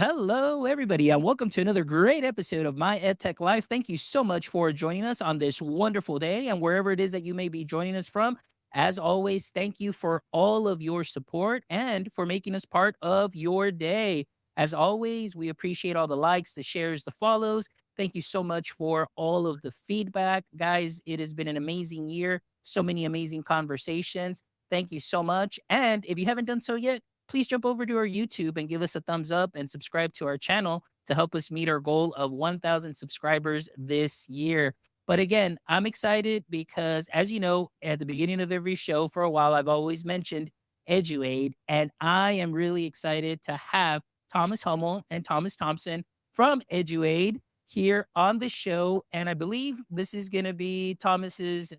Hello, everybody, and welcome to another great episode of My EdTech Life. Thank you so much for joining us on this wonderful day, and wherever it is that you may be joining us from. As always, thank you for all of your support and for making us part of your day. As always, we appreciate all the likes, the shares, the follows. Thank you so much for all of the feedback. Guys, it has been an amazing year, so many amazing conversations. Thank you so much. And if you haven't done so yet, please jump over to our YouTube and give us a thumbs up and subscribe to our channel to help us meet our goal of 1,000 subscribers this year. But again, I'm excited because, as you know, at the beginning of every show for a while, I've always mentioned Eduaide, and I am really excited to have Thomas Hummel and Thomas Thompson from Eduaide here on the show. And I believe this is going to be Thomas's,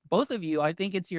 both of you. I think it's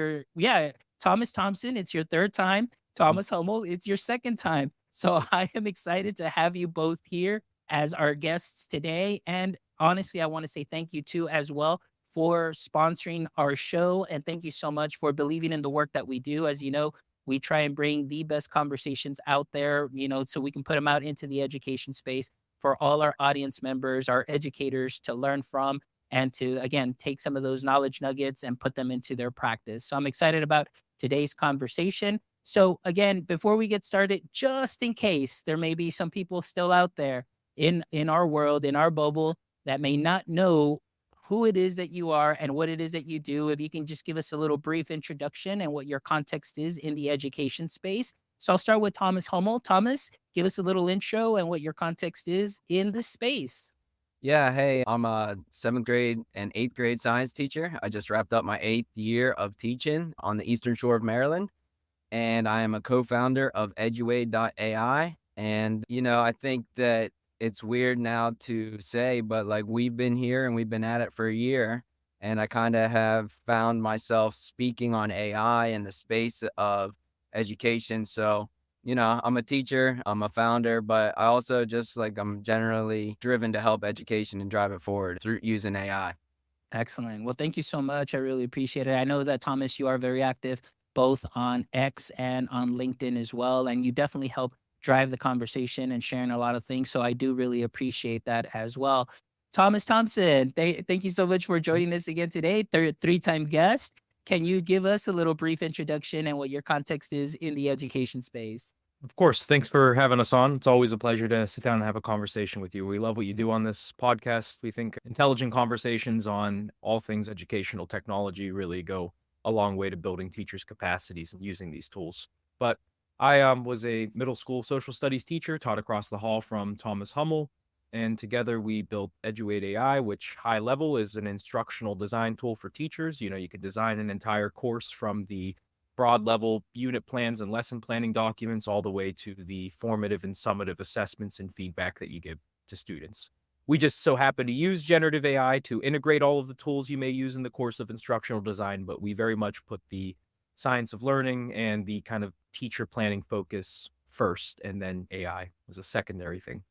Thomas Thompson, it's your third time. Thomas Hummel, it's your second time. So I am excited to have you both here as our guests today. And honestly, I want to say thank you too, as well, for sponsoring our show. And thank you so much for believing in the work that we do. As you know, we try and bring the best conversations out there, so we can put them out into the education space for all our audience members, our educators to learn from and to, again, take some of those knowledge nuggets and put them into their practice. So I'm excited about today's conversation. So again, before we get started, just in case there may be some people still out there in our world, in our bubble, that may not know who it is that you are and what it is that you do, if you can just give us a little brief introduction and what your context is in the education space. So I'll start with Thomas Hummel. Thomas, give us a little intro and what your context is in the space. Yeah, hey, I'm a seventh grade and eighth grade science teacher. I just wrapped up my 8th year of teaching on the Eastern Shore of Maryland, and I am a co-founder of Eduaide.AI. And, I think that it's weird now to say, but like we've been here and we've been at it for a year. And I kind of have found myself speaking on AI in the space of education. So, I'm a teacher, I'm a founder, but I also I'm generally driven to help education and drive it forward through using AI. Excellent. Well, thank you so much. I really appreciate it. I know that, Thomas, you are very active both on X and on LinkedIn as well. And you definitely help drive the conversation and sharing a lot of things. So I do really appreciate that as well. Thomas Thompson, thank you so much for joining us again today, three-time guest. Can you give us a little brief introduction and what your context is in the education space? Of course. Thanks for having us on. It's always a pleasure to sit down and have a conversation with you. We love what you do on this podcast. We think intelligent conversations on all things educational technology really go a long way to building teachers' capacities and using these tools. But I was a middle school social studies teacher, taught across the hall from Thomas Hummel, and together we built Eduaide.AI, which high level is an instructional design tool for teachers. You could design an entire course from the broad level unit plans and lesson planning documents all the way to the formative and summative assessments and feedback that you give to students. We just so happen to use generative AI to integrate all of the tools you may use in the course of instructional design, but we very much put the science of learning and the kind of teacher planning focus first, and then AI was a secondary thing.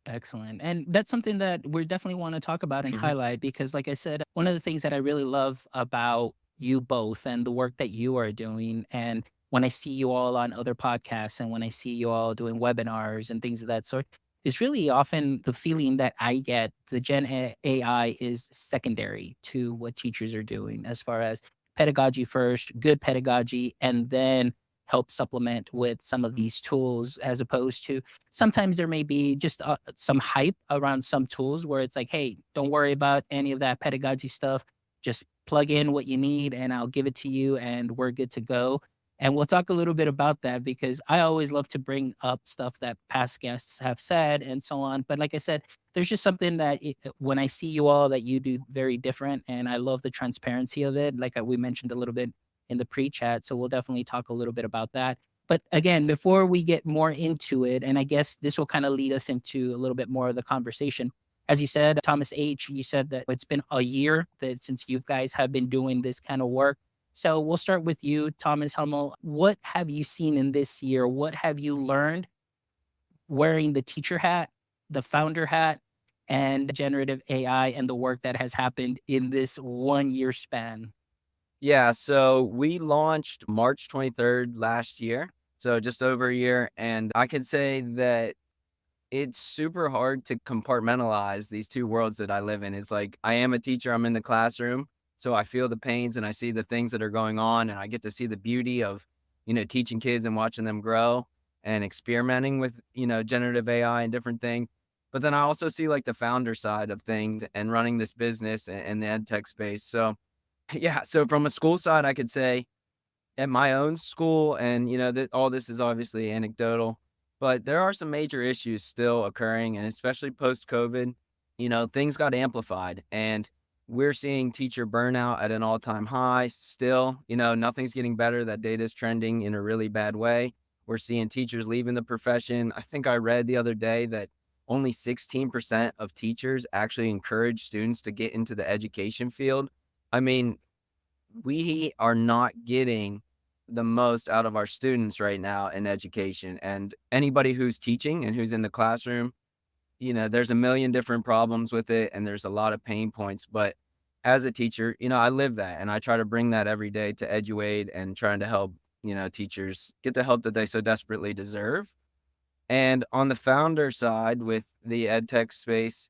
Excellent. And that's something that we definitely want to talk about and highlight because, like I said, one of the things that I really love about you both and the work that you are doing, and when I see you all on other podcasts and when I see you all doing webinars and things of that sort, is really often the feeling that I get the AI is secondary to what teachers are doing as far as pedagogy first, good pedagogy, and then help supplement with some of these tools, as opposed to sometimes there may be just some hype around some tools where it's like, hey, don't worry about any of that pedagogy stuff. Just plug in what you need and I'll give it to you and we're good to go. And we'll talk a little bit about that because I always love to bring up stuff that past guests have said and so on. But like I said, there's just something that when I see you all that you do very different, and I love the transparency of it. Like we mentioned a little bit in the pre-chat. So we'll definitely talk a little bit about that. But again, before we get more into it, and I guess this will kind of lead us into a little bit more of the conversation. As you said, Thomas H., you said that it's been a year that since you guys have been doing this kind of work. So we'll start with you, Thomas Hummel. What have you seen in this year? What have you learned wearing the teacher hat, the founder hat, and generative AI and the work that has happened in this 1 year span? Yeah, so we launched March 23rd last year, so just over a year. And I can say that it's super hard to compartmentalize these two worlds that I live in. It's like I am a teacher, I'm in the classroom, so I feel the pains and I see the things that are going on, and I get to see the beauty of, teaching kids and watching them grow and experimenting with, generative AI and different things. But then I also see like the founder side of things and running this business and the ed tech space. So yeah, so from a school side, I could say at my own school, and that all this is obviously anecdotal, but there are some major issues still occurring, and especially post COVID, things got amplified, and we're seeing teacher burnout at an all-time high still. Nothing's getting better. That data is trending in a really bad way. We're seeing teachers leaving the profession. I think I read the other day that only 16% of teachers actually encourage students to get into the education field. I mean, we are not getting the most out of our students right now in education. And anybody who's teaching and who's in the classroom, there's a million different problems with it and there's a lot of pain points. But as a teacher, I live that and I try to bring that every day to Eduaide and trying to help, teachers get the help that they so desperately deserve. And on the founder side with the ed tech space,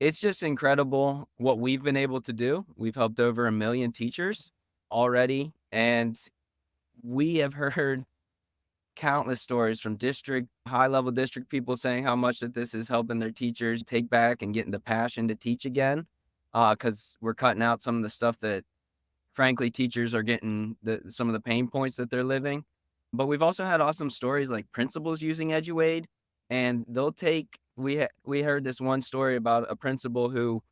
it's just incredible what we've been able to do. We've helped over 1 million teachers already, and we have heard countless stories from high-level district people saying how much that this is helping their teachers take back and getting the passion to teach again, because we're cutting out some of the stuff that, frankly, teachers are getting some of the pain points that they're living. But we've also had awesome stories like principals using Eduaide, and they'll take we heard this one story about a principal who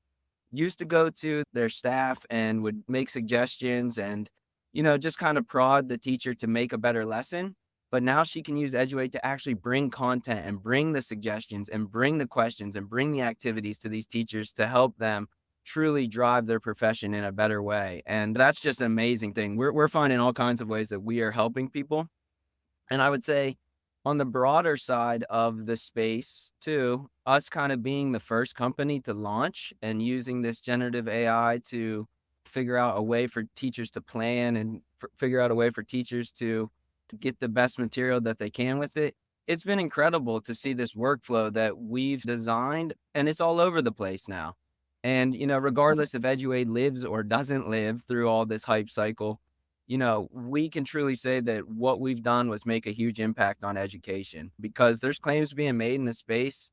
used to go to their staff and would make suggestions and, just kind of prod the teacher to make a better lesson. But now she can use Eduate to actually bring content and bring the suggestions and bring the questions and bring the activities to these teachers to help them truly drive their profession in a better way. And that's just an amazing thing. We're finding all kinds of ways that we are helping people. And I would say on the broader side of the space too, us kind of being the first company to launch and using this generative AI to figure out a way for teachers to plan and figure out a way for teachers to get the best material that they can with it. It's been incredible to see this workflow that we've designed, and it's all over the place now. And, regardless if Eduaide lives or doesn't live through all this hype cycle, we can truly say that what we've done was make a huge impact on education, because there's claims being made in the space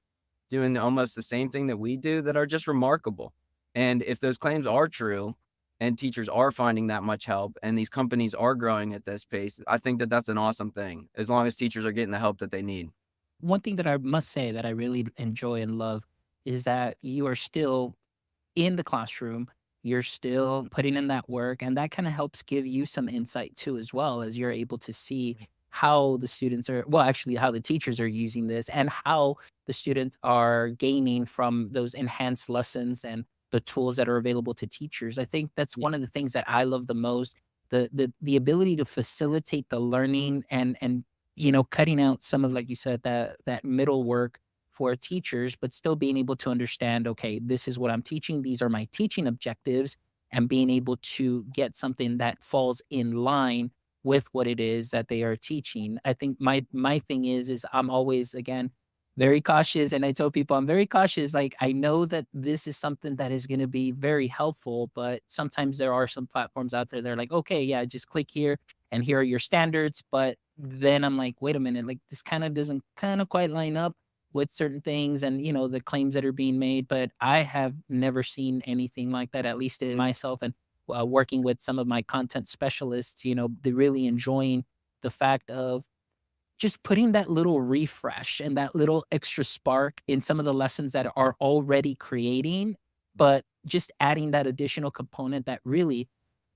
doing almost the same thing that we do that are just remarkable. And if those claims are true and teachers are finding that much help and these companies are growing at this pace, I think that that's an awesome thing, as long as teachers are getting the help that they need. One thing that I must say that I really enjoy and love is that you are still in the classroom. You're still putting in that work, and that kind of helps give you some insight too, as well, as you're able to see how the students are, well, actually, how the teachers are using this and how the students are gaining from those enhanced lessons and the tools that are available to teachers. I think that's one of the things that I love the most, the ability to facilitate the learning and cutting out some of, like you said, that middle work for teachers, but still being able to understand, okay, this is what I'm teaching. These are my teaching objectives, and being able to get something that falls in line with what it is that they are teaching. I think my thing is I'm always, again, very cautious. And I tell people I'm very cautious. Like, I know that this is something that is going to be very helpful, but sometimes there are some platforms out there that are like, okay, yeah, just click here and here are your standards. But then I'm like, wait a minute, like this kind of doesn't kind of quite line up with certain things and, the claims that are being made. But I have never seen anything like that, at least in myself. And working with some of my content specialists, they're really enjoying the fact of just putting that little refresh and that little extra spark in some of the lessons that are already creating, but just adding that additional component that really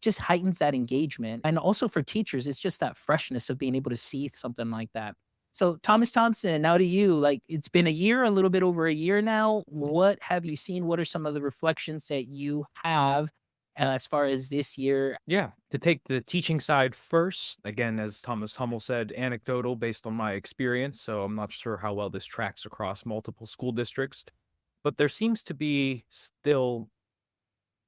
just heightens that engagement. And also for teachers, it's just that freshness of being able to see something like that. So Thomas Thompson, now to you, like it's been a year, a little bit over a year now. What have you seen? What are some of the reflections that you have as far as this year? Yeah, to take the teaching side first, again, as Thomas Hummel said, anecdotal based on my experience, so I'm not sure how well this tracks across multiple school districts, but there seems to be still,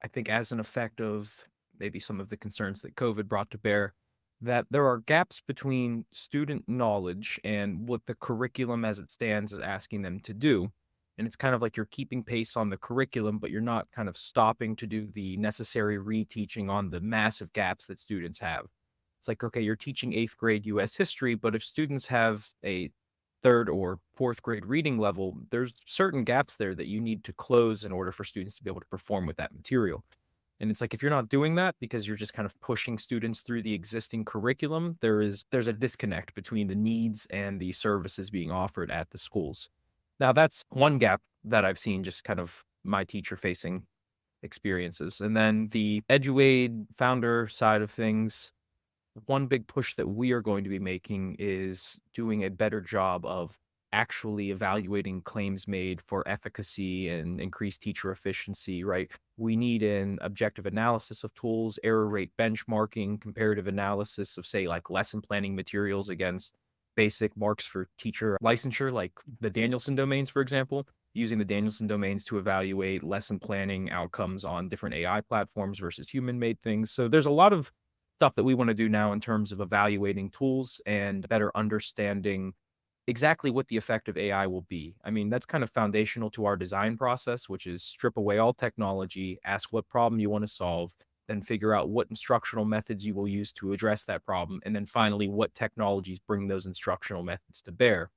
I think, as an effect of maybe some of the concerns that COVID brought to bear, that there are gaps between student knowledge and what the curriculum as it stands is asking them to do. And it's kind of like you're keeping pace on the curriculum, but you're not kind of stopping to do the necessary reteaching on the massive gaps that students have. It's like, okay, you're teaching 8th grade US history, but if students have a 3rd or 4th grade reading level, there's certain gaps there that you need to close in order for students to be able to perform with that material. And it's like, if you're not doing that because you're just kind of pushing students through the existing curriculum, there's a disconnect between the needs and the services being offered at the schools. Now, that's one gap that I've seen, just kind of my teacher facing experiences. And then the Eduaide founder side of things, one big push that we are going to be making is doing a better job of actually evaluating claims made for efficacy and increased teacher efficiency, right? We need an objective analysis of tools, error rate benchmarking, comparative analysis of, say, like lesson planning materials against basic marks for teacher licensure, like the Danielson domains, for example, using the Danielson domains to evaluate lesson planning outcomes on different AI platforms versus human-made things. So there's a lot of stuff that we want to do now in terms of evaluating tools and better understanding exactly what the effect of AI will be. I mean, that's kind of foundational to our design process, which is strip away all technology, ask what problem you want to solve, then figure out what instructional methods you will use to address that problem, and then finally, what technologies bring those instructional methods to bear.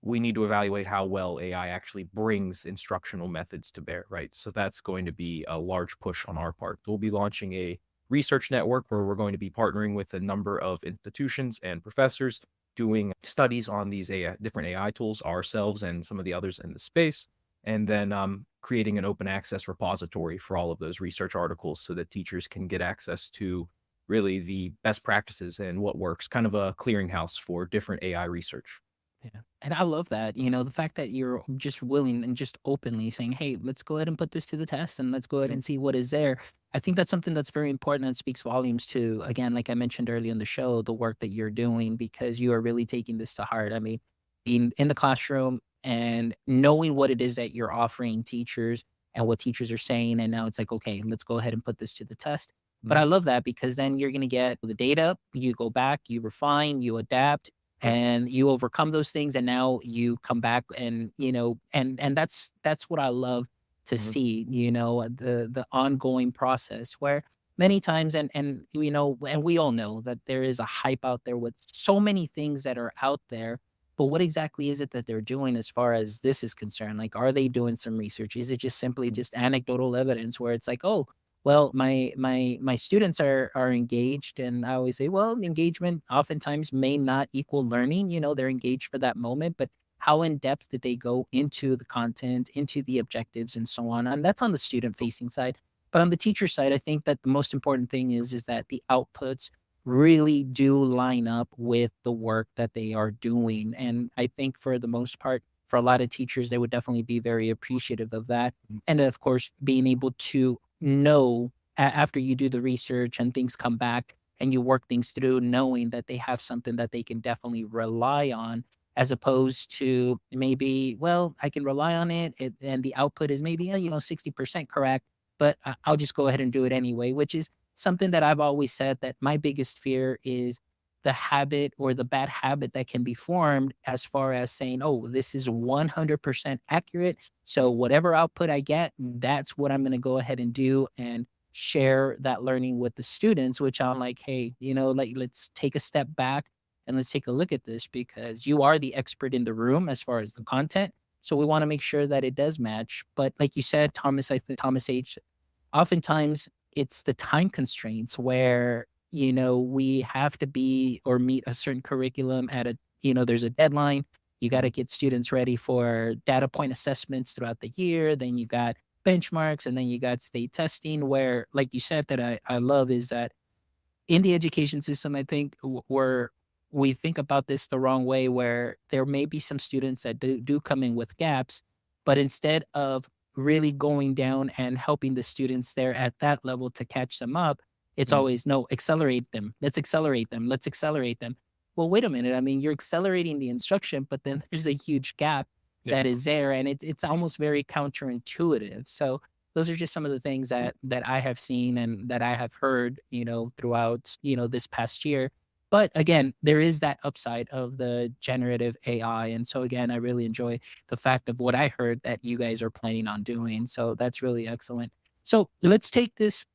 We need to evaluate how well AI actually brings instructional methods to bear, right? So that's going to be a large push on our part. We'll be launching a research network where we're going to be partnering with a number of institutions and professors doing studies on these different AI tools ourselves and some of the others in the space, and then creating an open access repository for all of those research articles so that teachers can get access to really the best practices and what works, kind of a clearinghouse for different AI research. Yeah. And I love that, the fact that you're just willing and just openly saying, hey, let's go ahead and put this to the test and let's go ahead Mhm. and see what is there. I think that's something that's very important and speaks volumes to, again, like I mentioned earlier in the show, the work that you're doing because you are really taking this to heart. I mean, being in the classroom and knowing what it is that you're offering teachers and what teachers are saying. And now it's like, okay, let's go ahead and put this to the test. But I Mhm. love that because then you're going to get the data, you go back, you refine, you adapt, and you overcome those things and now you come back and and that's what I love to Mhm. see, the ongoing process where many times and we all know that there is a hype out there with so many things that are out there, but what exactly is it that they're doing as far as this is concerned? Like, are they doing some research? Is it just simply just anecdotal evidence where it's like, oh, well, my students are engaged, and I always say, well, engagement oftentimes may not equal learning. They're engaged for that moment, but how in depth did they go into the content, into the objectives, and so on? And that's on the student facing side. But on the teacher side, I think that the most important thing is that the outputs really do line up with the work that they are doing. And I think for the most part, for a lot of teachers, they would definitely be very appreciative of that. And of course, being able to know after you do the research and things come back and you work things through, knowing that they have something that they can definitely rely on, as opposed to maybe, well, I can rely on it, and the output is maybe 60% correct, but I'll just go ahead and do it anyway, which is something that I've always said that my biggest fear is the habit or the bad habit that can be formed as far as saying, oh, this is 100% accurate, so whatever output I get, that's what I'm going to go ahead and do and share that learning with the students, which I'm like, hey, like, let's take a step back and let's take a look at this because you are the expert in the room as far as the content. So we want to make sure that it does match. But like you said, Thomas, I think Thomas H, oftentimes it's the time constraints where, we have to be or meet a certain curriculum at there's a deadline. You got to Mhm. get students ready for data point assessments throughout the year. Then you got benchmarks and then you got state testing where, like you said, that I love is that in the education system, I think where we think about this the wrong way, where there may be some students that do come in with gaps, but instead of really going down and helping the students there at that level to catch them up, it's Mhm. always no, accelerate them. Let's accelerate them. Let's accelerate them. Well, wait a minute. I mean, you're accelerating the instruction, but then there's a huge gap Yeah. that is there, and it's almost very counterintuitive. So Those are just some of the things that I have seen and that I have heard, throughout, this past year. But again, there is that upside of the generative AI. And so again, I really enjoy the fact of what I heard that you guys are planning on doing. So that's really excellent. So let's take this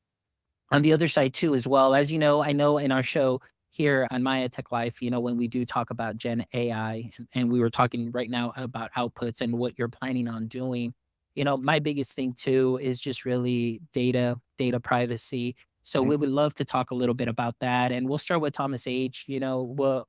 on the other side too, as well. As you know, I know in our show here on My Tech Life, when we do talk about Gen AI, and we were talking right now about outputs and what you're planning on doing, my biggest thing too is just really data privacy. So Mhm. we would love to talk a little bit about that. And we'll start with Thomas H.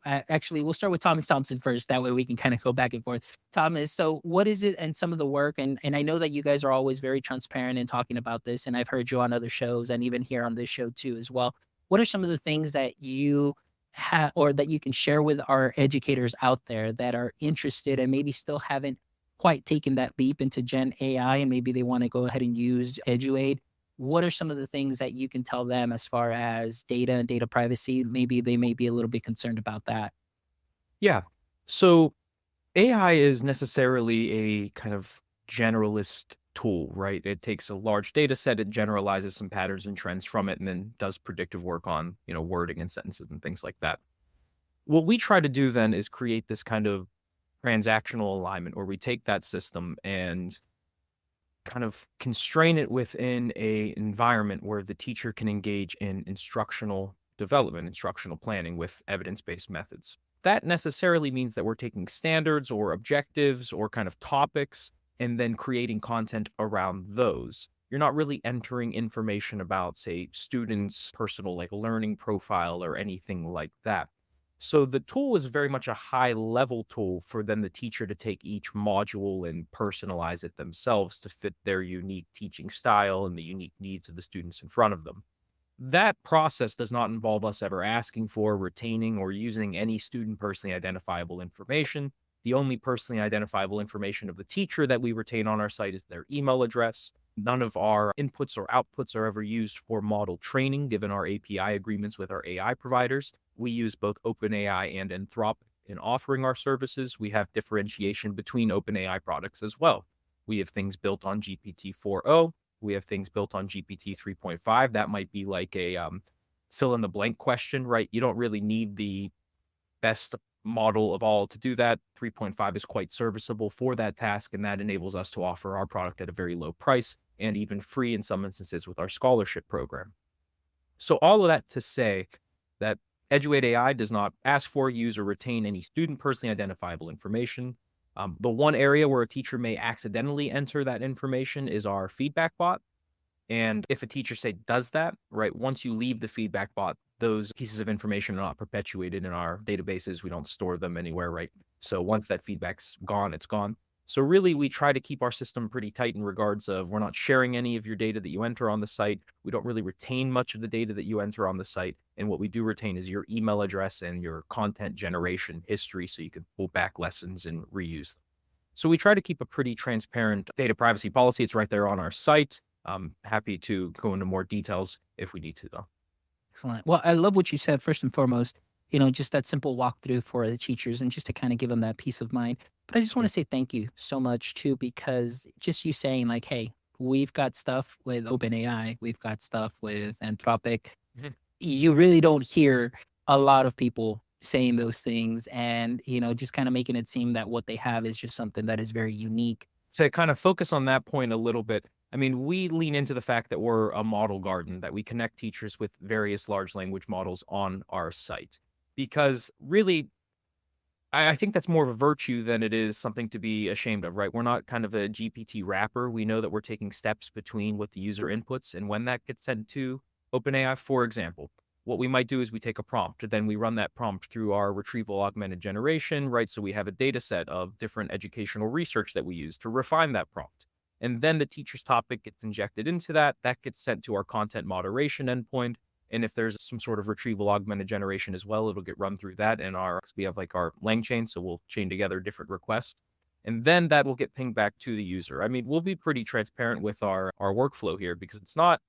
Actually, we'll start with Thomas Thompson first. That way we can kind of go back and forth. Thomas, so what is it and some of the work? And I know that you guys are always very transparent in talking about this, and I've heard you on other shows and even here on this show too as well. What are some of the things that you have or that you can share with our educators out there that are interested and maybe still haven't quite taken that leap into Gen AI and maybe they want to go ahead and use Eduaid? What are some of the things that you can tell them as far as data and data privacy? Maybe they may be a little bit concerned about that. Yeah. So AI is necessarily a kind of generalist tool, right? It takes a large data set, it generalizes some patterns and trends from it, and then does predictive work on, wording and sentences and things like that. What we try to do then is create this kind of transactional alignment where we take that system and kind of constrain it within a environment where the teacher can engage in instructional development, instructional planning with evidence-based methods. That necessarily means that we're taking standards or objectives or kind of topics and then creating content around those. You're not really entering information about, say, students' personal like learning profile or anything like that. So the tool is very much a high level tool for then the teacher to take each module and personalize it themselves to fit their unique teaching style and the unique needs of the students in front of them. That process does not involve us ever asking for, retaining, or using any student personally identifiable information. The only personally identifiable information of the teacher that we retain on our site is their email address. None of our inputs or outputs are ever used for model training, given our API agreements with our AI providers. We use both OpenAI and Anthropic in offering our services. We have differentiation between OpenAI products as well. We have things built on GPT 4.0. We have things built on GPT 3.5. That might be like a fill in the blank question, right? You don't really need the best model of all to do that. 3.5 is quite serviceable for that task, and that enables us to offer our product at a very low price and even free in some instances with our scholarship program. So all of that to say that Eduaide.AI does not ask for, use, or retain any student personally identifiable information. The one area where a teacher may accidentally enter that information is our feedback bot. And if a teacher, say, does that, right, once you leave the feedback bot, those pieces of information are not perpetuated in our databases. We don't store them anywhere, right? So once that feedback's gone, it's gone. So really, we try to keep our system pretty tight in regards of we're not sharing any of your data that you enter on the site. We don't really retain much of the data that you enter on the site. And what we do retain is your email address and your content generation history so you can pull back lessons and reuse them. So we try to keep a pretty transparent data privacy policy. It's right there on our site. I'm happy to go into more details if we need to, though. Excellent. Well, I love what you said first and foremost, just that simple walkthrough for the teachers and just to kind of give them that peace of mind. But I just want to say thank you so much too, because just you saying like, hey, we've got stuff with OpenAI, we've got stuff with Anthropic. Mhm. You really don't hear a lot of people saying those things and, just kind of making it seem that what they have is just something that is very unique. To kind of focus on that point a little bit, I mean, we lean into the fact that we're a model garden, that we connect teachers with various large language models on our site. Because really, I think that's more of a virtue than it is something to be ashamed of, right? We're not kind of a GPT wrapper. We know that we're taking steps between what the user inputs and when that gets sent to OpenAI. For example, what we might do is we take a prompt, then we run that prompt through our retrieval augmented generation, right? So we have a data set of different educational research that we use to refine that prompt. And then the teacher's topic gets injected into that. That gets sent to our content moderation endpoint. And if there's some sort of retrieval augmented generation as well, it'll get run through that. And we have like our lang chain, so we'll chain together different requests. And then that will get pinged back to the user. I mean, we'll be pretty transparent with our workflow here because it's not,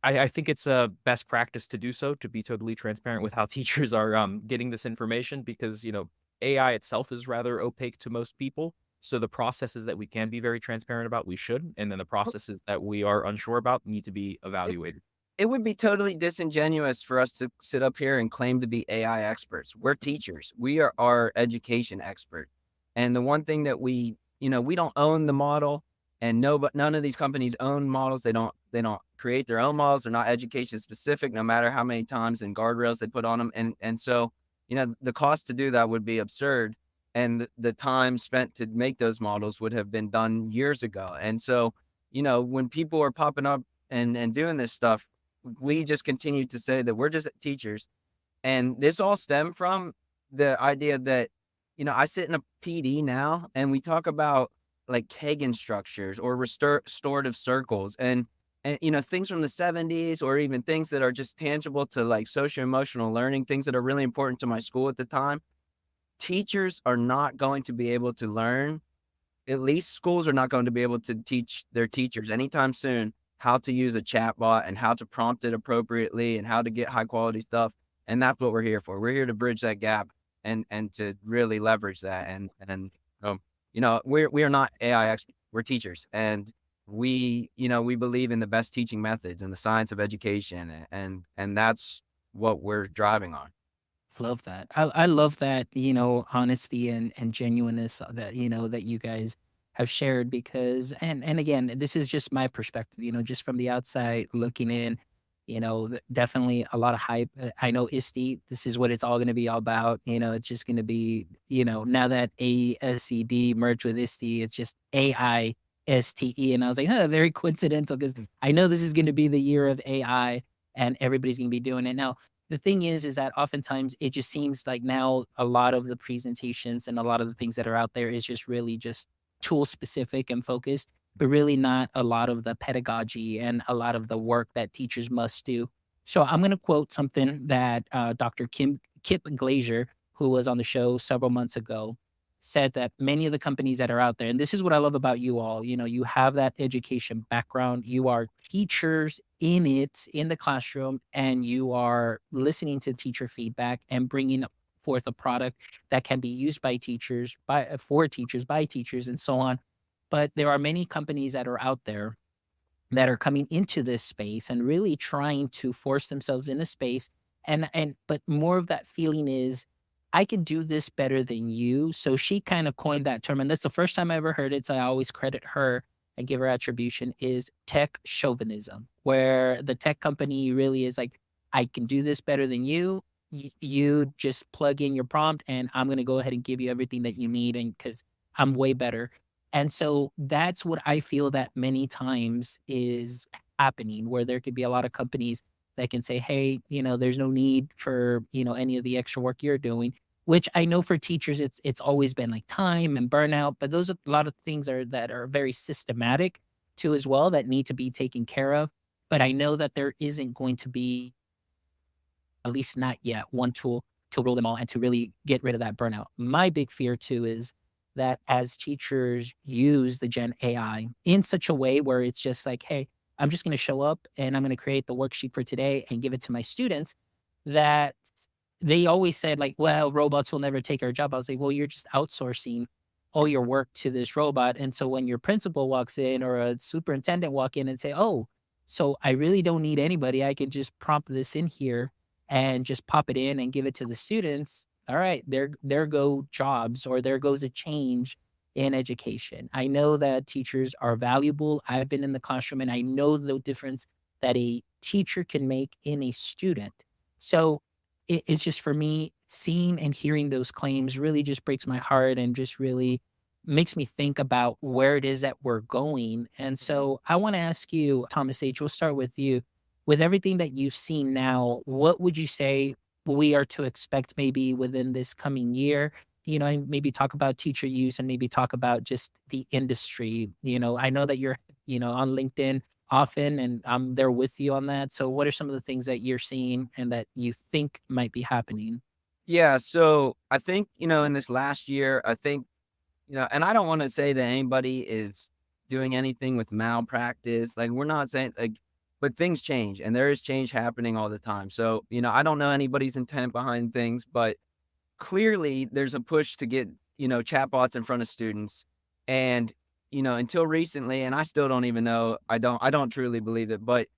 I think it's a best practice to do so, to be totally transparent with how teachers are getting this information because, AI itself is rather opaque to most people. So the processes that we can be very transparent about, we should. And then the processes that we are unsure about need to be evaluated. It would be totally disingenuous for us to sit up here and claim to be AI experts. We're teachers. We are our education expert. And the one thing that we don't own the model, and but none of these companies own models. They don't create their own models. They're not education specific, no matter how many times and guardrails they put on them. And so, the cost to do that would be absurd. And the time spent to make those models would have been done years ago. And so, when people are popping up and doing this stuff, we just continue to say that we're just teachers. And this all stemmed from the idea that, I sit in a PD now and we talk about like Kagan structures or restorative circles and, things from the 70s, or even things that are just tangible to like social emotional learning, things that are really important to my school at the time. Teachers are not going to be able to learn, at least schools are not going to be able to teach their teachers anytime soon how to use a chatbot and how to prompt it appropriately and how to get high quality stuff. And that's what we're here for. We're here to bridge that gap and to really leverage that. We are not AI experts. We're teachers, and we believe in the best teaching methods and the science of education, and that's what we're driving on. Love that. I love that, honesty and genuineness that, that you guys have shared because, and again, this is just my perspective, just from the outside looking in, definitely a lot of hype. I know ISTE, this is what it's all going to be all about. It's just going to be, now that ASCD merged with ISTE, it's just AISTE. And I was like, very coincidental because I know this is going to be the year of AI and everybody's going to be doing it. Now, the thing is that oftentimes it just seems like now a lot of the presentations and a lot of the things that are out there is just really just tool specific and focused, but really not a lot of the pedagogy and a lot of the work that teachers must do. So I'm going to quote something that Dr. Kip Glazier, who was on the show several months ago, said that many of the companies that are out there, and this is what I love about you all, you have that education background, you are teachers in the classroom, and you are listening to teacher feedback and bringing forth a product that can be used by teachers, for teachers, by teachers, and so on. But there are many companies that are out there that are coming into this space and really trying to force themselves in a space. But more of that feeling is, I could do this better than you. So she kind of coined that term. And that's the first time I ever heard it. So I always credit her and give her attribution, is tech chauvinism, where the tech company really is like, I can do this better than you. You just plug in your prompt and I'm going to go ahead and give you everything that you need. And because I'm way better. And so that's what I feel that many times is happening, where there could be a lot of companies that can say, hey, there's no need for, any of the extra work you're doing, which I know for teachers, it's always been like time and burnout, but those are a lot of things that are very systematic too as well that need to be taken care of. But I know that there isn't going to be, at least not yet, one tool to rule them all and to really get rid of that burnout. My big fear too is that as teachers use the Gen AI in such a way where it's just like, hey, I'm just going to show up and I'm going to create the worksheet for today and give it to my students, that they always said like, well, robots will never take our job. I was like, well, you're just outsourcing all your work to this robot. And so when your principal walks in or a superintendent walk in and say, oh, so I really don't need anybody, I can just prompt this in here and just pop it in and give it to the students. All right, there go jobs, or there goes a change in education. I know that teachers are valuable. I've been in the classroom and I know the difference that a teacher can make in a student. So it's just, for me, seeing and hearing those claims really just breaks my heart and just really makes me think about where it is that we're going. And so I want to ask you, Thomas H., we'll start with you. With everything that you've seen now, what would you say we are to expect maybe within this coming year? And maybe talk about teacher use and maybe talk about just the industry. I know that you're, on LinkedIn often and I'm there with you on that. So what are some of the things that you're seeing and that you think might be happening? Yeah. So I think, in this last year, I think, and I don't want to say that anybody is doing anything with malpractice. Like, we're not saying like, but things change and there is change happening all the time. So, I don't know anybody's intent behind things, but clearly there's a push to get, chatbots in front of students. And, until recently, and I still don't even know, I don't truly believe it, but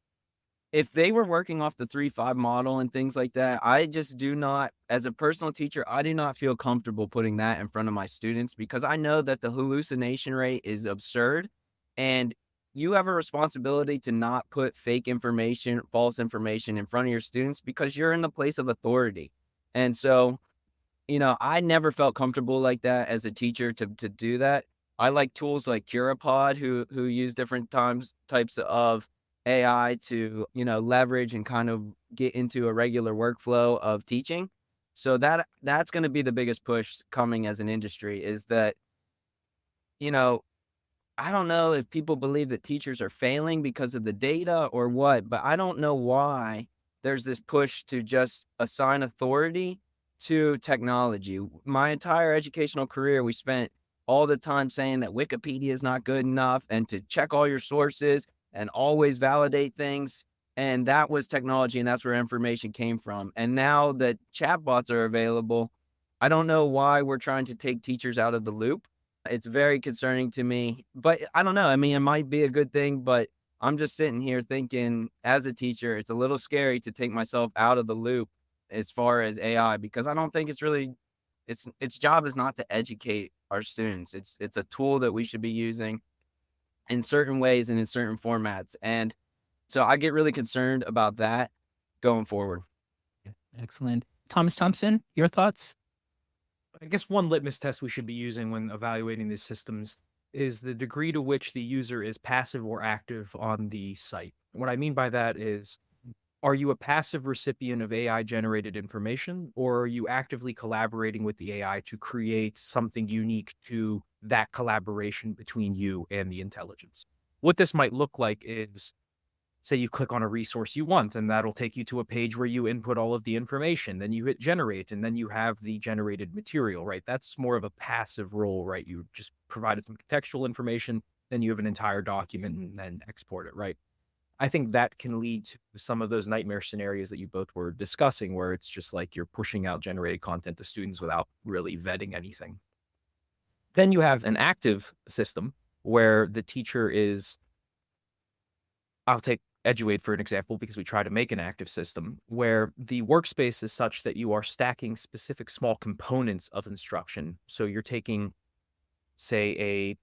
if they were working off the 3-5 model and things like that, I just do not, as a personal teacher, I do not feel comfortable putting that in front of my students because I know that the hallucination rate is absurd. And you have a responsibility to not put fake information, false information in front of your students because you're in the place of authority. And so, I never felt comfortable like that as a teacher to do that. I like tools like Curipod who use different types of AI to, leverage and kind of get into a regular workflow of teaching. So that's going to be the biggest push coming as an industry is that, you know, I don't know if people believe that teachers are failing because of the data or what, but I don't know why there's this push to just assign authority to technology. My entire educational career, we spent all the time saying that Wikipedia is not good enough and to check all your sources and always validate things. And that was technology, and that's where information came from. And now that chatbots are available, I don't know why we're trying to take teachers out of the loop. It's very concerning to me, but I don't know. I mean, it might be a good thing, but I'm just sitting here thinking as a teacher, it's a little scary to take myself out of the loop as far as AI because I don't think it's really its job is not to educate our students. It's a tool that we should be using in certain ways and in certain formats. And so I get really concerned about that going forward. Excellent. Thomas Thompson, your thoughts? I guess one litmus test we should be using when evaluating these systems is the degree to which the user is passive or active on the site. What I mean by that is, are you a passive recipient of AI generated information, or are you actively collaborating with the AI to create something unique to that collaboration between you and the intelligence? What this might look like is, say you click on a resource you want, and that'll take you to a page where you input all of the information. Then you hit generate, and then you have the generated material, right? That's more of a passive role, right? You just provided some contextual information, then you have an entire document and then export it, right? I think that can lead to some of those nightmare scenarios that you both were discussing, where it's just like you're pushing out generated content to students without really vetting anything. Then you have an active system where the teacher is, I'll take Eduade for an example, because we try to make an active system where the workspace is such that you are stacking specific small components of instruction. So you're taking, say, a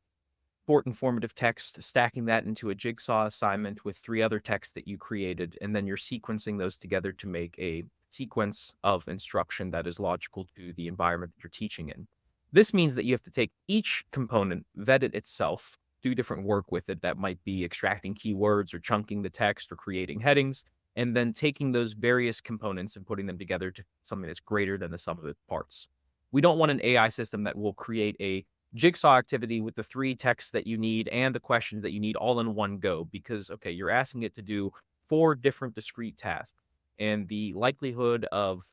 short informative text, stacking that into a jigsaw assignment with 3 other texts that you created, and then you're sequencing those together to make a sequence of instruction that is logical to the environment that you're teaching in. This means that you have to take each component, vet it itself, do different work with it that might be extracting keywords or chunking the text or creating headings, and then taking those various components and putting them together to something that's greater than the sum of its parts. We don't want an AI system that will create a jigsaw activity with the 3 texts that you need and the questions that you need all in one go, because, okay, you're asking it to do 4 different discrete tasks, and the likelihood of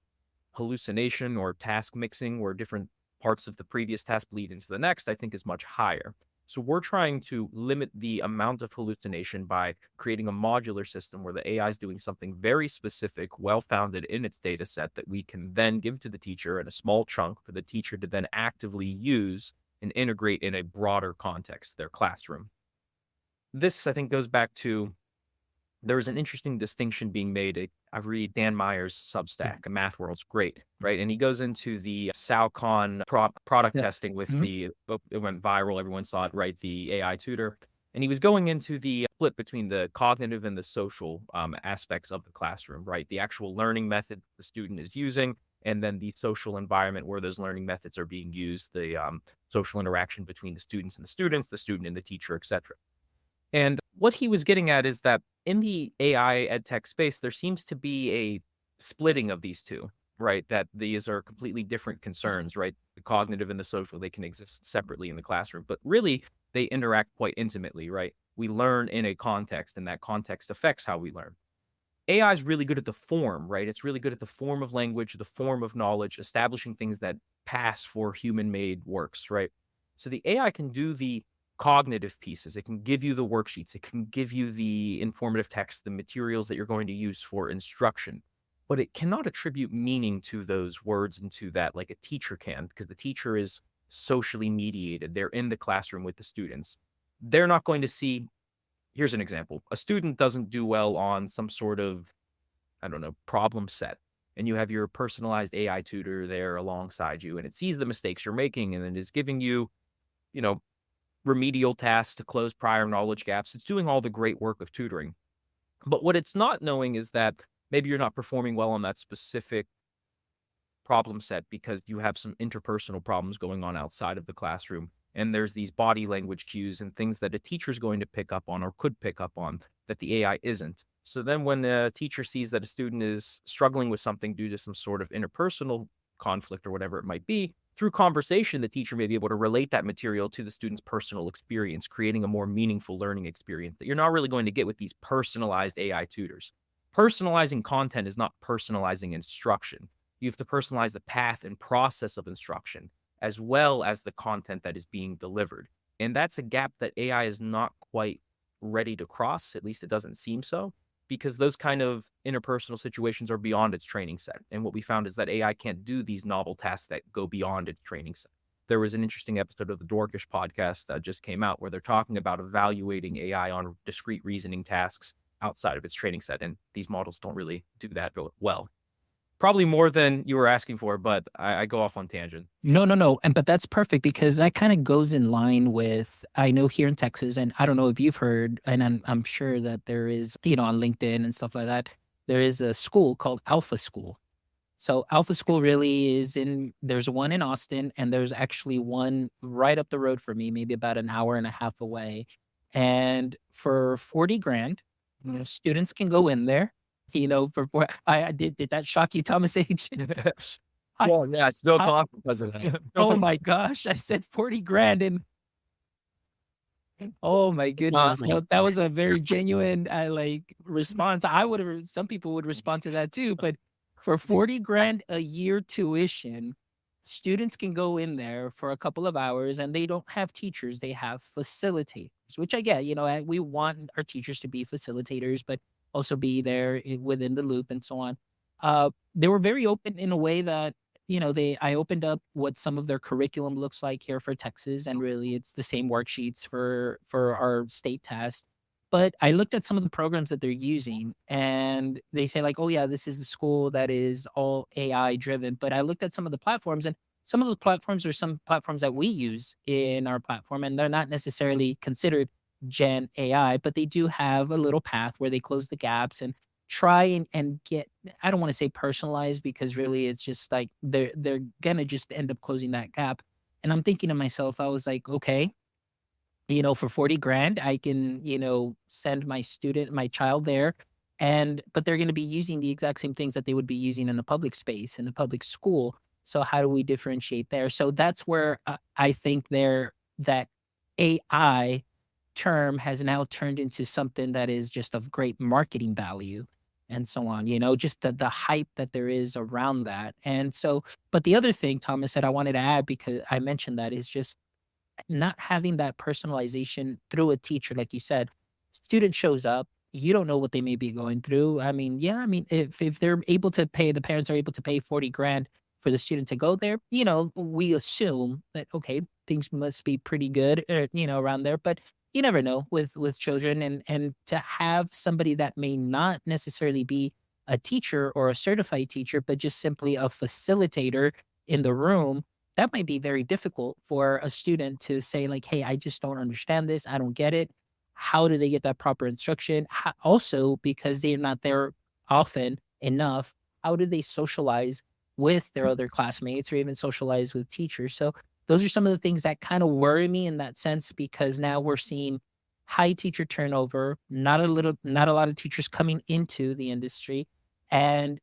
hallucination or task mixing where different parts of the previous task bleed into the next, I think is much higher. So we're trying to limit the amount of hallucination by creating a modular system where the AI is doing something very specific, well-founded in its data set that we can then give to the teacher in a small chunk for the teacher to then actively use and integrate in a broader context, their classroom. This, I think, goes back to, there is an interesting distinction being made. I read Dan Meyer's Substack, a Math World's great, right? And he goes into the SalCon product Yeah. testing with Mhm. it went viral, everyone saw it, right? The AI tutor. And he was going into the split between the cognitive and the social aspects of the classroom, right? The actual learning method the student is using, and then the social environment where those learning methods are being used, the social interaction between the students and the students, the student and the teacher, etc. And what he was getting at is that in the AI ed tech space, there seems to be a splitting of these two, right? That these are completely different concerns, right? The cognitive and the social, they can exist separately in the classroom, but really they interact quite intimately, right? We learn in a context, and that context affects how we learn. AI is really good at the form, right? It's really good at the form of language, the form of knowledge, establishing things that pass for human-made works, right? So the AI can do the cognitive pieces. It can give you the worksheets. It can give you the informative text, the materials that you're going to use for instruction. But it cannot attribute meaning to those words and to that like a teacher can, because the teacher is socially mediated. They're in the classroom with the students. They're not going to see, here's an example. A student doesn't do well on some sort of, I don't know, problem set. And you have your personalized AI tutor there alongside you, and it sees the mistakes you're making and it is giving you, you know, remedial tasks to close prior knowledge gaps. It's doing all the great work of tutoring. But what it's not knowing is that maybe you're not performing well on that specific problem set because you have some interpersonal problems going on outside of the classroom. And there's these body language cues and things that a teacher's going to pick up on or could pick up on that the AI isn't. So then when a teacher sees that a student is struggling with something due to some sort of interpersonal conflict or whatever it might be, through conversation, the teacher may be able to relate that material to the student's personal experience, creating a more meaningful learning experience that you're not really going to get with these personalized AI tutors. Personalizing content is not personalizing instruction. You have to personalize the path and process of instruction, as well as the content that is being delivered. And that's a gap that AI is not quite ready to cross. At least it doesn't seem so, because those kind of interpersonal situations are beyond its training set. And what we found is that AI can't do these novel tasks that go beyond its training set. There was an interesting episode of the Dorkish podcast that just came out where they're talking about evaluating AI on discrete reasoning tasks outside of its training set. And these models don't really do that well. Probably more than you were asking for, but I go off on tangent. No. But that's perfect because that kind of goes in line with, I know here in Texas, and I don't know if you've heard, and I'm sure that there is, on LinkedIn and stuff like that, there is a school called Alpha School. So Alpha School really there's one in Austin, and there's actually one right up the road from me, maybe about an hour and a half away. And for 40 grand, students can go in there. Did that shock you, Thomas H? Well, yeah, it's no cost because of that. Oh my gosh, I said 40 grand and oh my goodness. No, that was a very genuine response. Some people would respond to that too, but for 40 grand a year tuition, students can go in there for a couple of hours and they don't have teachers, they have facilitators, which I get, we want our teachers to be facilitators, but also be there within the loop and so on. They were very open in a way that, I opened up what some of their curriculum looks like here for Texas, and really it's the same worksheets for our state test. But I looked at some of the programs that they're using and they say like, oh yeah, this is the school that is all AI driven. But I looked at some of the platforms, and some of the platforms are some platforms that we use in our platform, and they're not necessarily considered Gen AI, but they do have a little path where they close the gaps and try and get, I don't want to say personalized, because really it's just like they're gonna just end up closing that gap. And I'm thinking to myself, I was like, okay, for 40 grand, I can, send my child there, but they're going to be using the exact same things that they would be using in the public space, in the public school. So how do we differentiate there? So that's where I think that AI term has now turned into something that is just of great marketing value and so on, just the hype that there is around that. And so, but the other thing, Thomas, that I wanted to add, because I mentioned that, is just not having that personalization through a teacher. Like you said, student shows up, you don't know what they may be going through. If they're able to pay, the parents are able to pay 40 grand for the student to go there, we assume that, okay, things must be pretty good, around there. But you never know with children, and to have somebody that may not necessarily be a teacher or a certified teacher, but just simply a facilitator in the room, that might be very difficult for a student to say like, hey, I just don't understand this. I don't get it. How do they get that proper instruction? Also, because they're not there often enough, how do they socialize with their other classmates or even socialize with teachers? So those are some of the things that kind of worry me in that sense, because now we're seeing high teacher turnover, not a lot of teachers coming into the industry. And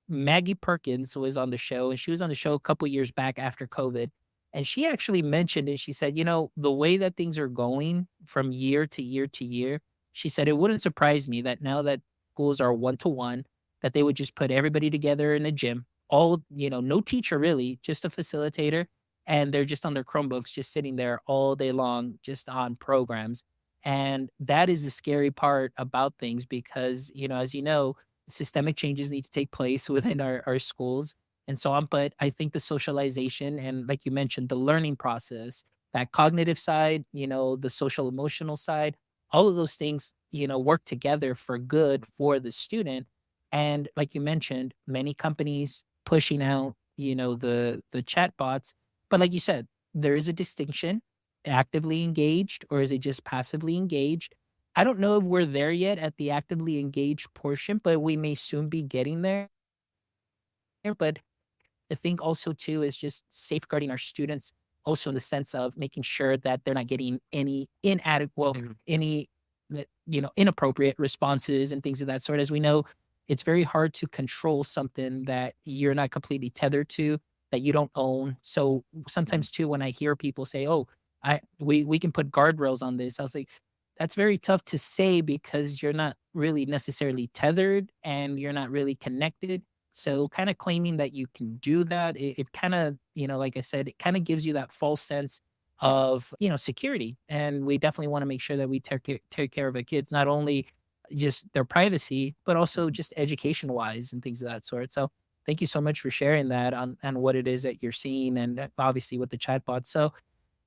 Maggie Perkins was on the show, and she was on the show a couple years back after COVID. And she actually mentioned, and she said, the way that things are going from year to year to year, she said, it wouldn't surprise me that now that schools are 1-to-1, that they would just put everybody together in a gym, no teacher really, just a facilitator. And they're just on their Chromebooks, just sitting there all day long, just on programs. And that is the scary part about things, because, as systemic changes need to take place within our schools. and so on. But I think the socialization and, like you mentioned, the learning process, that cognitive side, the social emotional side, all of those things, work together for good for the student. And like you mentioned, many companies pushing out, the chat bots. But like you said, there is a distinction: actively engaged, or is it just passively engaged? I don't know if we're there yet at the actively engaged portion, but we may soon be getting there. But the thing also too is just safeguarding our students, also in the sense of making sure that they're not getting any inadequate, well, any inappropriate responses and things of that sort. As we know, it's very hard to control something that you're not completely tethered to, that you don't own. So sometimes too, when I hear people say, "Oh, we can put guardrails on this," I was like, that's very tough to say because you're not really necessarily tethered and you're not really connected. So kind of claiming that you can do that, it kind of, like I said, it kind of gives you that false sense of, security. And we definitely want to make sure that we take care of our kids, not only just their privacy, but also just education wise and things of that sort. So thank you so much for sharing that on what it is that you're seeing, and obviously with the chatbots. So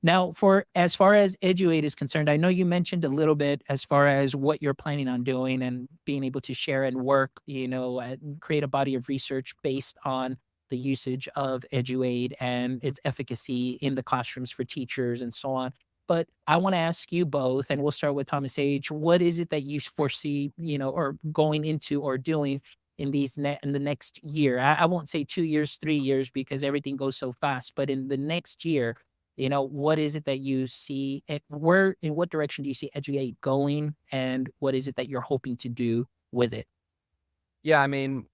now, for as far as Eduate is concerned, I know you mentioned a little bit as far as what you're planning on doing and being able to share and work, and create a body of research based on the usage of Eduate and its efficacy in the classrooms for teachers and so on. But I want to ask you both, and we'll start with Thomas H. What is it that you foresee, or going into or doing in in the next year? I won't say 2 years, 3 years, because everything goes so fast, but in the next year, what is it that you see? In what direction do you see Educate going, and what is it that you're hoping to do with it? Yeah, I mean,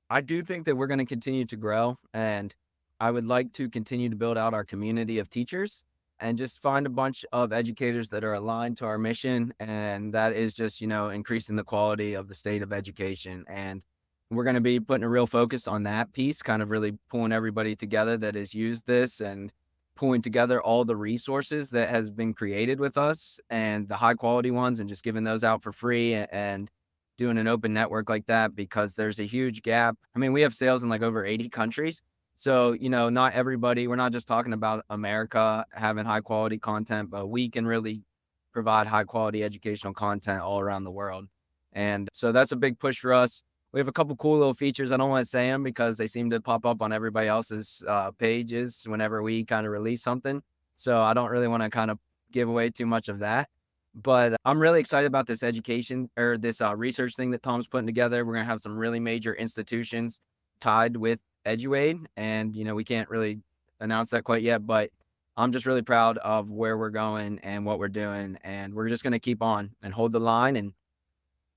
I do think that we're going to continue to grow, and I would like to continue to build out our community of teachers and just find a bunch of educators that are aligned to our mission. And that is just, increasing the quality of the state of education. And we're going to be putting a real focus on that piece, kind of really pulling everybody together that has used this and pulling together all the resources that has been created with us and the high quality ones and just giving those out for free and doing an open network like that, because there's a huge gap. I mean, we have sales in like over 80 countries. So, not everybody, we're not just talking about America having high quality content, but we can really provide high quality educational content all around the world. And so that's a big push for us. We have a couple cool little features. I don't want to say them because they seem to pop up on everybody else's pages whenever we kind of release something. So I don't really want to kind of give away too much of that. But I'm really excited about this education or this research thing that Tom's putting together. We're going to have some really major institutions tied with Eduade. And, we can't really announce that quite yet, but I'm just really proud of where we're going and what we're doing. And we're just going to keep on and hold the line and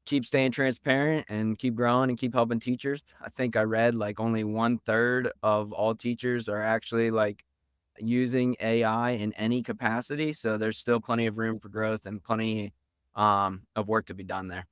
keep staying transparent and keep growing and keep helping teachers. I think I read like only 1/3 of all teachers are actually like using AI in any capacity. So there's still plenty of room for growth and plenty of work to be done there.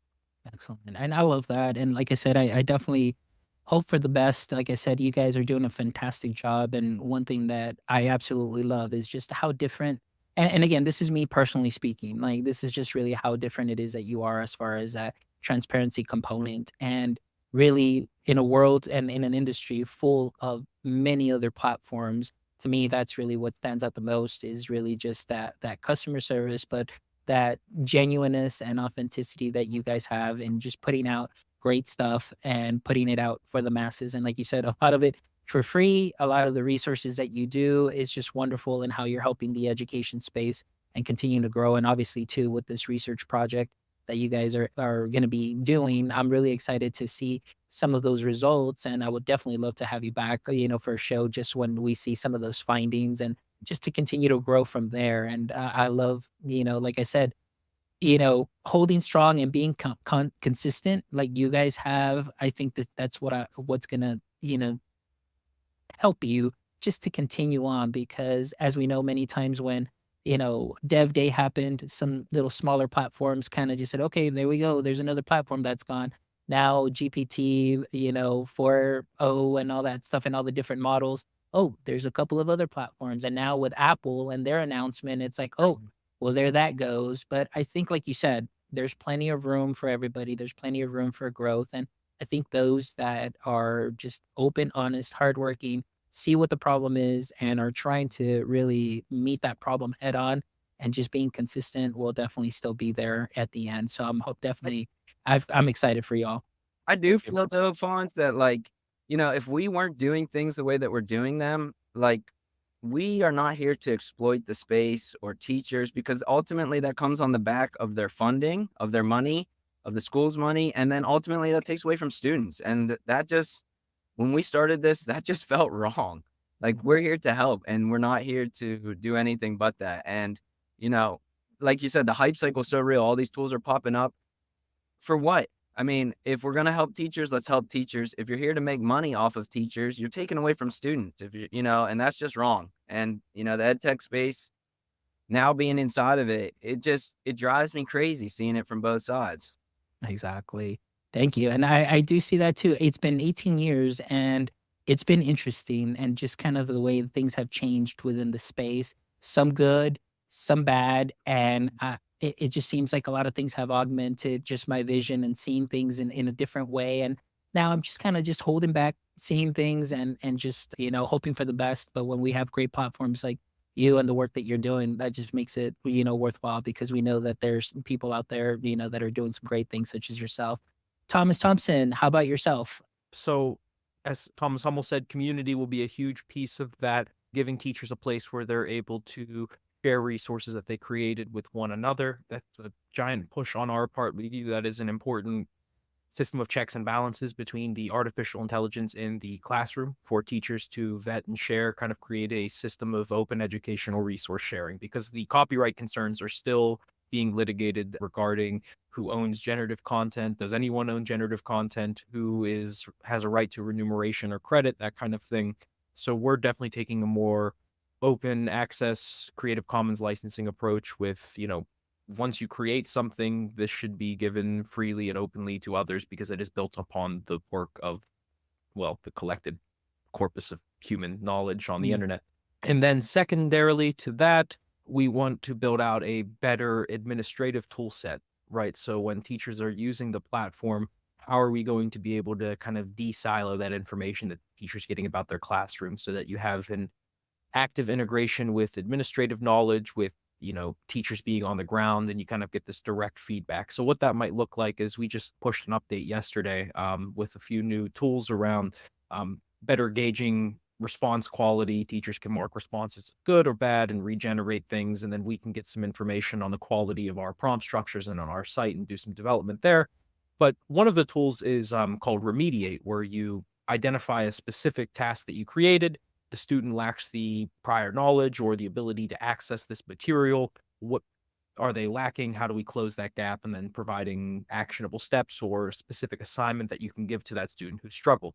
Excellent. And I love that. And like I said, I definitely hope for the best. Like I said, you guys are doing a fantastic job. And one thing that I absolutely love is just how different. And again, this is me personally speaking. Like, this is just really how different it is that you are as far as that transparency component. And really, in a world and in an industry full of many other platforms, to me, that's really what stands out the most, is really just that customer service, but that genuineness and authenticity that you guys have in just putting out great stuff and putting it out for the masses. And like you said, a lot of it for free, a lot of the resources that you do is just wonderful, and how you're helping the education space and continuing to grow. And obviously too, with this research project that you guys are going to be doing, I'm really excited to see some of those results. And I would definitely love to have you back, for a show just when we see some of those findings, and just to continue to grow from there. And I love, like I said, holding strong and being consistent like you guys have. I think that's what's gonna, help you just to continue on, because as we know, many times when, Dev Day happened, some little smaller platforms kind of just said, okay, there we go. There's another platform that's gone. Now GPT, 4.0 and all that stuff and all the different models. Oh, there's a couple of other platforms. And now with Apple and their announcement, it's like, oh, well, there that goes. But I think, like you said, there's plenty of room for everybody. There's plenty of room for growth. And I think those that are just open, honest, hardworking, see what the problem is, and are trying to really meet that problem head on and just being consistent will definitely still be there at the end. So I'm hope definitely I'm excited for y'all. I do feel though, Fonz, that like, if we weren't doing things the way that we're doing them, like we are not here to exploit the space or teachers, because ultimately that comes on the back of their funding, of their money, of the school's money. And then ultimately that takes away from students. And that just, when we started this, that just felt wrong. Like we're here to help and we're not here to do anything but that. And, you know, like you said, the hype cycle is so real. All these tools are popping up. For what? I mean, if we're going to help teachers, let's help teachers. If you're here to make money off of teachers, you're taking away from students. If and that's just wrong. And, the ed tech space, now being inside of it, it drives me crazy seeing it from both sides. Exactly. Thank you. And I do see that too. It's been 18 years and it's been interesting and just kind of the way things have changed within the space, some good, some bad. And it just seems like a lot of things have augmented just my vision and seeing things in a different way. And now I'm just kind of just holding back, seeing things and just, hoping for the best. But when we have great platforms like you and the work that you're doing, that just makes it, worthwhile because we know that there's people out there, that are doing some great things such as yourself. Thomas Thompson, how about yourself? So, as Thomas Hummel said, community will be a huge piece of that, giving teachers a place where they're able to share resources that they created with one another. That's a giant push on our part. We view that as an important system of checks and balances between the artificial intelligence in the classroom for teachers to vet and share, kind of create a system of open educational resource sharing, because the copyright concerns are still being litigated regarding who owns generative content. Does anyone own generative content? Who has a right to remuneration or credit, that kind of thing. So we're definitely taking a more open access, Creative Commons licensing approach with, once you create something, this should be given freely and openly to others because it is built upon the work of, the collected corpus of human knowledge on the internet. And then secondarily to that, we want to build out a better administrative tool set, right? So when teachers are using the platform, how are we going to be able to kind of de-silo that information that teachers getting about their classroom so that you have an active integration with administrative knowledge, with teachers being on the ground, and you kind of get this direct feedback. So what that might look like is we just pushed an update yesterday with a few new tools around better gauging response quality. Teachers can mark responses good or bad and regenerate things, and then we can get some information on the quality of our prompt structures and on our site and do some development there. But one of the tools is called Remediate, where you identify a specific task that you created. The student lacks the prior knowledge or the ability to access this material. What are they lacking? How do we close that gap? And then providing actionable steps or a specific assignment that you can give to that student who struggled.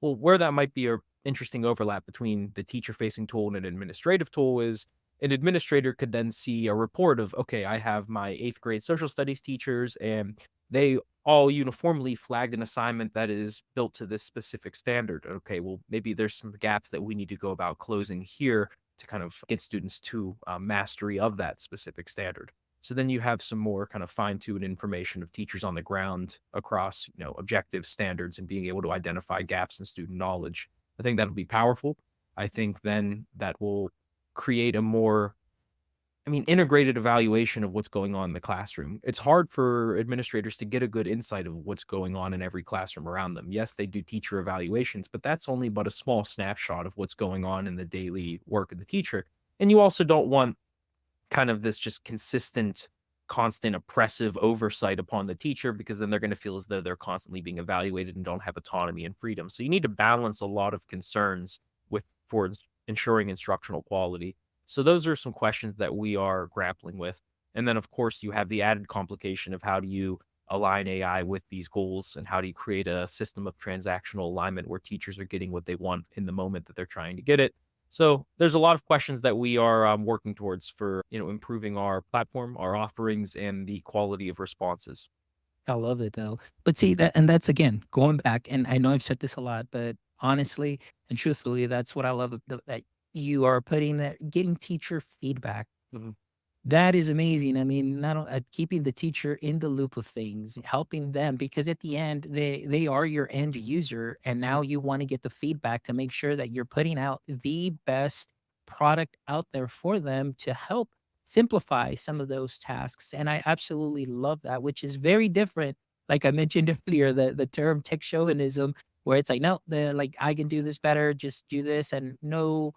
Well, where that might be an interesting overlap between the teacher-facing tool and an administrative tool is an administrator could then see a report of, okay, I have my 8th grade social studies teachers and they all uniformly flagged an assignment that is built to this specific standard. Okay, well, maybe there's some gaps that we need to go about closing here to kind of get students to mastery of that specific standard. So then you have some more kind of fine-tuned information of teachers on the ground across, objective standards and being able to identify gaps in student knowledge. I think that'll be powerful. I think then that will create a more integrated evaluation of what's going on in the classroom. It's hard for administrators to get a good insight of what's going on in every classroom around them. Yes, they do teacher evaluations, but that's only but a small snapshot of what's going on in the daily work of the teacher. And you also don't want kind of this just consistent, constant oppressive oversight upon the teacher, because then they're going to feel as though they're constantly being evaluated and don't have autonomy and freedom. So you need to balance a lot of concerns for ensuring instructional quality. So those are some questions that we are grappling with. And then, of course, you have the added complication of how do you align AI with these goals and how do you create a system of transactional alignment where teachers are getting what they want in the moment that they're trying to get it. So there's a lot of questions that we are working towards for, improving our platform, our offerings, and the quality of responses. I love it though. But see that's again going back, and I know I've said this a lot, but honestly and truthfully, that's what I love that you are putting that getting teacher feedback. That is amazing. I mean, not keeping the teacher in the loop of things, helping them, because at the end they are your end user, and now you want to get the feedback to make sure that you're putting out the best product out there for them to help simplify some of those tasks. And I absolutely love that, which is very different. Like I mentioned earlier, the term tech chauvinism, where it's like, no, the like I can do this better, just do this, and no,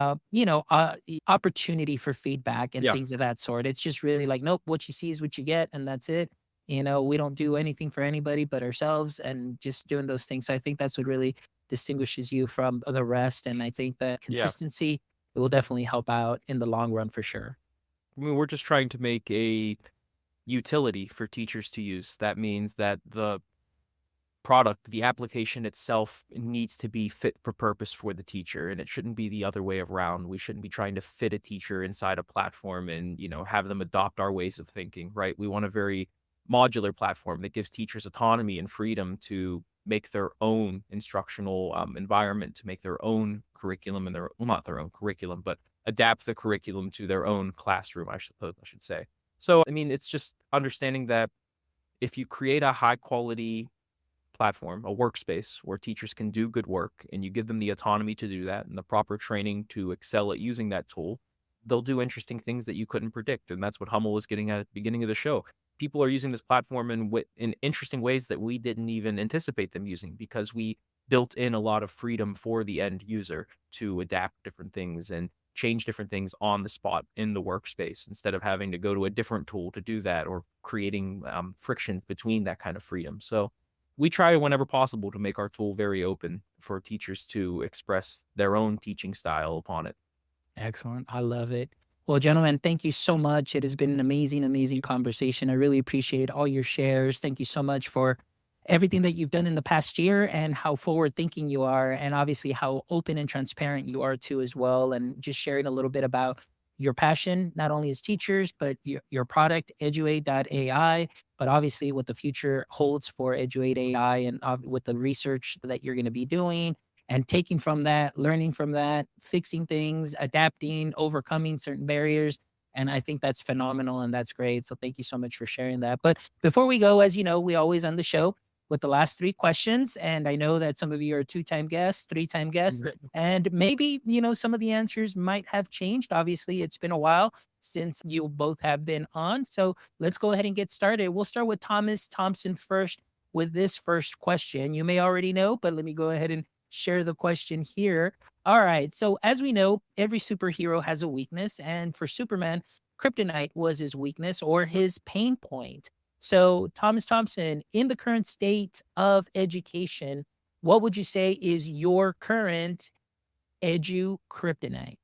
opportunity for feedback and Yeah. things of that sort. It's just really like, nope, what you see is what you get, and that's it. We don't do anything for anybody but ourselves, and just doing those things. So I think that's what really distinguishes you from the rest. And I think that Yeah. consistency, it will definitely help out in the long run for sure. I mean, we're just trying to make a utility for teachers to use. That means that the product, the application itself needs to be fit for purpose for the teacher, and it shouldn't be the other way around. We shouldn't be trying to fit a teacher inside a platform and, have them adopt our ways of thinking, right? We want a very modular platform that gives teachers autonomy and freedom to make their own instructional environment, to make their own curriculum and not their own curriculum, but adapt the curriculum to their own classroom, I suppose I should say. So, I mean, it's just understanding that if you create a high quality platform, a workspace where teachers can do good work, and you give them the autonomy to do that and the proper training to excel at using that tool, they'll do interesting things that you couldn't predict. And that's what Hummel was getting at the beginning of the show. People are using this platform in interesting ways that we didn't even anticipate them using, because we built in a lot of freedom for the end user to adapt different things and change different things on the spot in the workspace, instead of having to go to a different tool to do that, or creating friction between that kind of freedom. So we try whenever possible to make our tool very open for teachers to express their own teaching style upon it. Excellent. I love it. Well, gentlemen, thank you so much. It has been an amazing, amazing conversation. I really appreciate all your shares. Thank you so much for everything that you've done in the past year, and how forward thinking you are, and obviously how open and transparent you are too as well. And just sharing a little bit about your passion, not only as teachers, but your product, Eduaide.AI, but obviously what the future holds for Eduaide.AI, and with the research that you're going to be doing, and taking from that, learning from that, fixing things, adapting, overcoming certain barriers. And I think that's phenomenal, and that's great. So thank you so much for sharing that. But before we go, as you know, we always end the show with the last three questions. And I know that some of you are two-time guests, three-time guests, and maybe, some of the answers might have changed. Obviously, it's been a while since you both have been on. So let's go ahead and get started. We'll start with Thomas Thompson first with this first question. You may already know, but let me go ahead and share the question here. All right. So as we know, every superhero has a weakness. And for Superman, kryptonite was his weakness, or his pain point. So, Thomas Thompson, in the current state of education, what would you say is your current edu-kryptonite?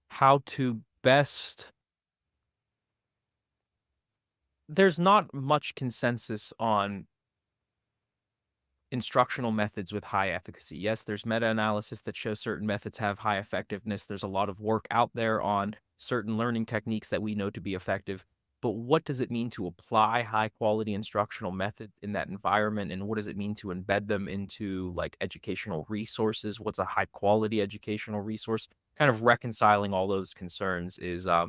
How to best. There's not much consensus on instructional methods with high efficacy. Yes, there's meta-analysis that shows certain methods have high effectiveness. There's a lot of work out there on certain learning techniques that we know to be effective. But what does it mean to apply high quality instructional method in that environment? And what does it mean to embed them into like educational resources? What's a high quality educational resource? Kind of reconciling all those concerns is a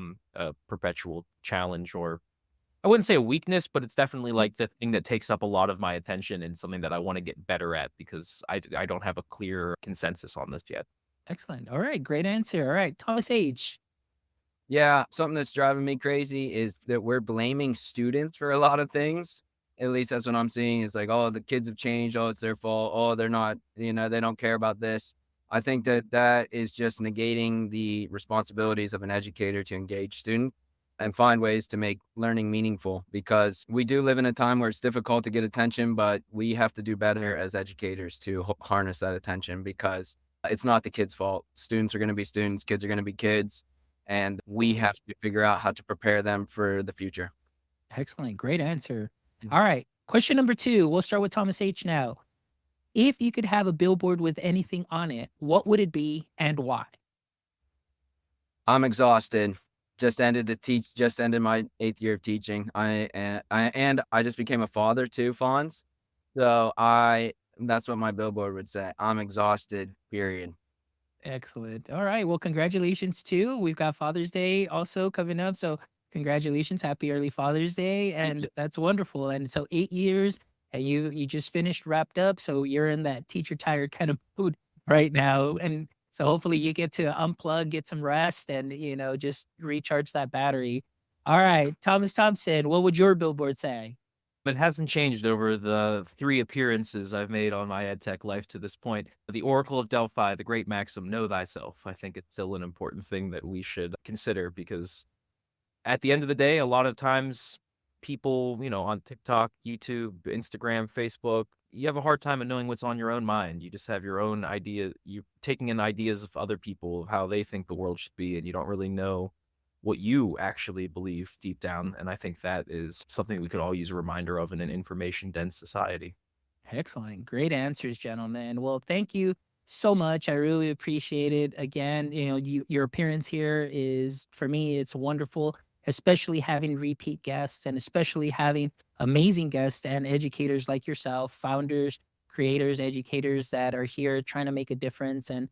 perpetual challenge, or I wouldn't say a weakness, but it's definitely like the thing that takes up a lot of my attention, and something that I want to get better at, because I don't have a clear consensus on this yet. Excellent. All right. Great answer. All right. Thomas H. Yeah, something that's driving me crazy is that we're blaming students for a lot of things. At least that's what I'm seeing. It's like, oh, the kids have changed. Oh, it's their fault. Oh, they're not, they don't care about this. I think that is just negating the responsibilities of an educator to engage students and find ways to make learning meaningful, because we do live in a time where it's difficult to get attention, but we have to do better as educators to harness that attention, because it's not the kids' fault. Students are going to be students. Kids are going to be kids. And we have to figure out how to prepare them for the future. Excellent. Great answer. All right. Question number 2. We'll start with Thomas H now. If you could have a billboard with anything on it, what would it be and why? I'm exhausted. Just ended my 8th year of teaching. I just became a father too, Fonz. So that's what my billboard would say. I'm exhausted, period. Excellent. All right. Well, congratulations too. We've got Father's Day also coming up. So congratulations. Happy early Father's Day. Thank you. And that's wonderful. And so 8 years and you just finished wrapped up. So you're in that teacher tired kind of mood right now. And so hopefully you get to unplug, get some rest and, just recharge that battery. All right. Thomas Thompson, what would your billboard say? But it hasn't changed over the 3 appearances I've made on my EdTech life to this point. The Oracle of Delphi, the great maxim, know thyself. I think it's still an important thing that we should consider because at the end of the day, a lot of times people, on TikTok, YouTube, Instagram, Facebook, you have a hard time at knowing what's on your own mind. You just have your own idea. You're taking in ideas of other people, of how they think the world should be, and you don't really know what you actually believe deep down. And I think that is something we could all use a reminder of in an information dense society. Excellent. Great answers, gentlemen. Well, thank you so much. I really appreciate it. Again, your appearance here is, for me, it's wonderful, especially having repeat guests and especially having amazing guests and educators like yourself, founders, creators, educators that are here trying to make a difference and,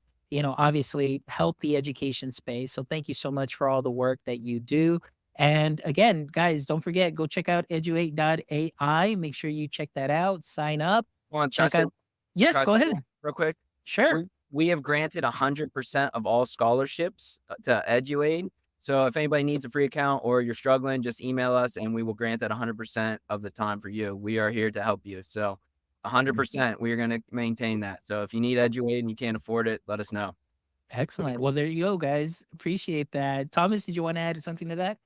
obviously help the education space. So thank you so much for all the work that you do. And again, guys, don't forget, go check out Eduaide.AI. Make sure you check that out, sign up, Well, check out. Yes, go ahead. real quick. Sure. We have granted 100% of all scholarships to Eduaide. So if anybody needs a free account or you're struggling, just email us and we will grant that 100% of the time for you. We are here to help you. So 100%, we are going to maintain that. So if you need Eduaide and you can't afford it, let us know. Excellent. Well, there you go, guys. Appreciate that. Thomas, did you want to add something to that?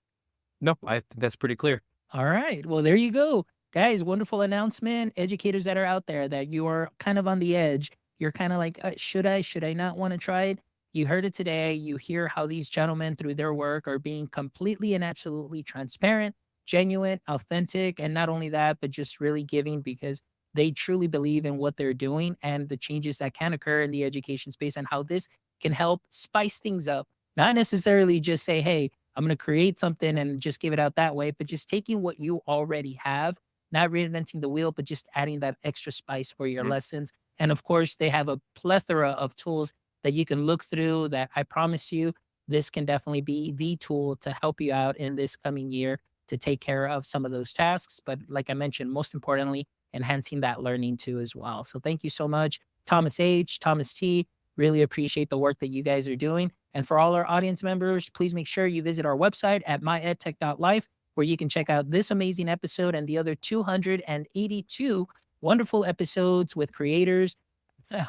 No, I think that's pretty clear. All right. Well, there you go. Guys, wonderful announcement. Educators that are out there that you are kind of on the edge. You're kind of like, should I not want to try it? You heard it today. You hear how these gentlemen through their work are being completely and absolutely transparent, genuine, authentic. And not only that, but just really giving because they truly believe in what they're doing and the changes that can occur in the education space and how this can help spice things up. Not necessarily just say, hey, I'm going to create something and just give it out that way, but just taking what you already have, not reinventing the wheel, but just adding that extra spice for your lessons. And of course, they have a plethora of tools that you can look through that I promise you, this can definitely be the tool to help you out in this coming year to take care of some of those tasks. But like I mentioned, most importantly, enhancing that learning too as well. So thank you so much, Thomas H., Thomas T. Really appreciate the work that you guys are doing. And for all our audience members, please make sure you visit our website at myedtech.life, where you can check out this amazing episode and the other 282 wonderful episodes with creators.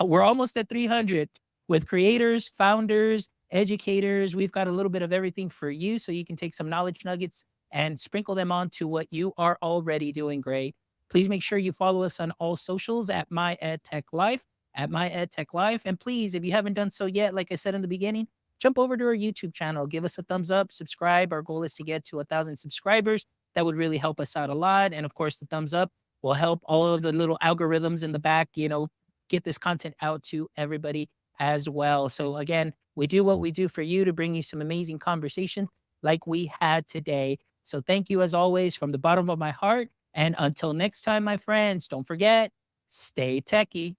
We're almost at 300 with creators, founders, educators. We've got a little bit of everything for you so you can take some knowledge nuggets and sprinkle them onto what you are already doing great. Please make sure you follow us on all socials at myedtechlife, at myedtechlife. And please, if you haven't done so yet, like I said in the beginning, jump over to our YouTube channel, give us a thumbs up, subscribe. Our goal is to get to 1,000 subscribers. That would really help us out a lot. And of course, the thumbs up will help all of the little algorithms in the back, get this content out to everybody as well. So again, we do what we do for you to bring you some amazing conversation like we had today. So thank you as always from the bottom of my heart. And until next time, my friends, don't forget, stay techie.